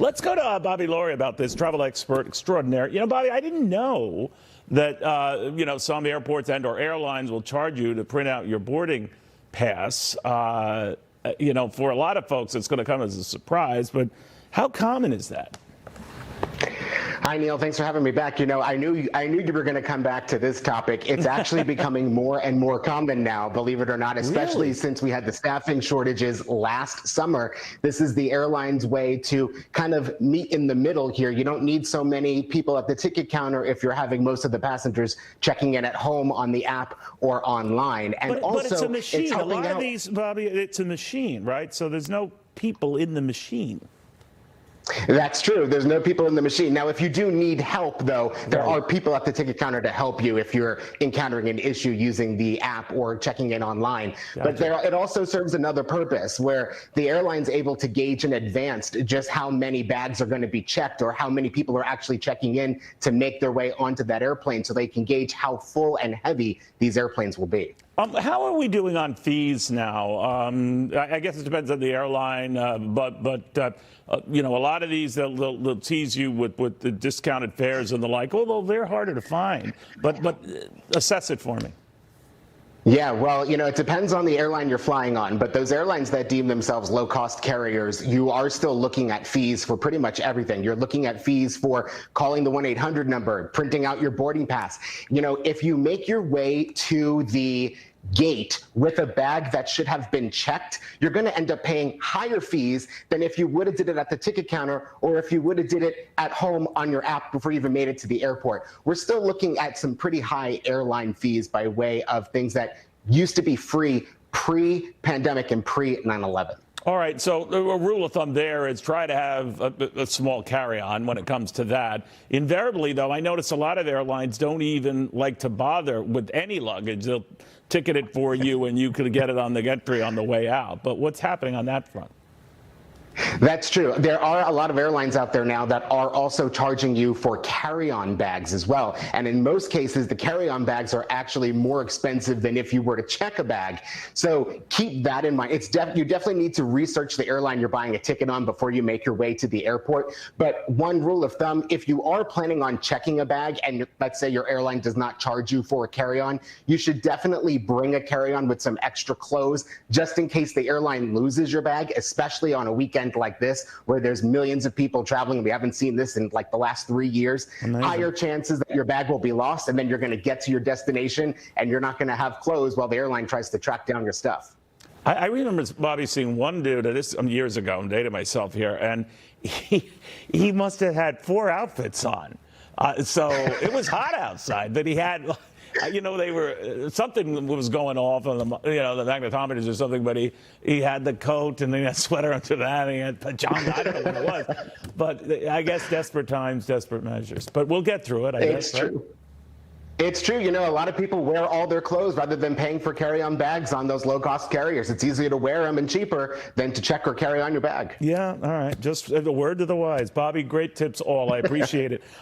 Let's go to Bobby Laurie about this travel expert extraordinaire. Bobby, I didn't know that, some airports and/or airlines will charge you to print out your boarding pass. For a lot of folks, it's going to come as a surprise. But how common is that? Hi, Neil. Thanks for having me back. I knew you were going to come back to this topic. It's actually becoming more and more common now, believe it or not, especially since we had the staffing shortages last summer. This is the airline's way to kind of meet in the middle here. You don't need so many people at the ticket counter if you're having most of the passengers checking in at home on the app or online. And but it's a machine. It's a helping lot out. of these, Bobby, it's a machine, right? So there's no people in the machine. That's true. There's no people in the machine. Now, if you do need help, though, there are people at the ticket counter to help you if you're encountering an issue using the app or checking in online. But it also serves another purpose where the airline's able to gauge in advance just how many bags are going to be checked or how many people are actually checking in to make their way onto that airplane so they can gauge how full and heavy these airplanes will be. How are we doing on fees now? I guess it depends on the airline, but a lot of these, they'll tease you with the discounted fares and the like, although they're harder to find. But assess it for me. Yeah, well, it depends on the airline you're flying on, but those airlines that deem themselves low-cost carriers, you are still looking at fees for pretty much everything. You're looking at fees for calling the 1-800 number, printing out your boarding pass. If you make your way to the gate with a bag that should have been checked, you're going to end up paying higher fees than if you would have did it at the ticket counter or if you would have did it at home on your app before you even made it to the airport. We're still looking at some pretty high airline fees by way of things that used to be free pre-pandemic and pre-9/11. All right, so a rule of thumb there is try to have a small carry-on when it comes to that. Invariably, though, I notice a lot of airlines don't even like to bother with any luggage. They'll ticket it for you, and you could get it on the entry on the way out. But what's happening on that front? That's true. There are a lot of airlines out there now that are also charging you for carry-on bags as well. And in most cases, the carry-on bags are actually more expensive than if you were to check a bag. So keep that in mind. You definitely need to research the airline you're buying a ticket on before you make your way to the airport. But one rule of thumb, if you are planning on checking a bag and let's say your airline does not charge you for a carry-on, you should definitely bring a carry-on with some extra clothes just in case the airline loses your bag, especially on a weekend like this where there's millions of people traveling. We haven't seen this in like the last 3 years. Amazing. Higher chances that your bag will be lost and then you're going to get to your destination and you're not going to have clothes while the airline tries to track down your stuff. I remember, Bobby, seeing one dude, this years ago, I'm dating myself here, and he must have had 4 outfits on. So it was hot outside, but he had... they were something was going off on the the magnetometers or something, but he had the coat and then he had a sweater under that and he had pajamas. I don't know what it was, but I guess desperate times, desperate measures. But we'll get through it. I guess. It's true. It's true. A lot of people wear all their clothes rather than paying for carry-on bags on those low-cost carriers. It's easier to wear them and cheaper than to check or carry on your bag. Yeah. All right. Just a word to the wise. Bobby, great tips all. I appreciate it.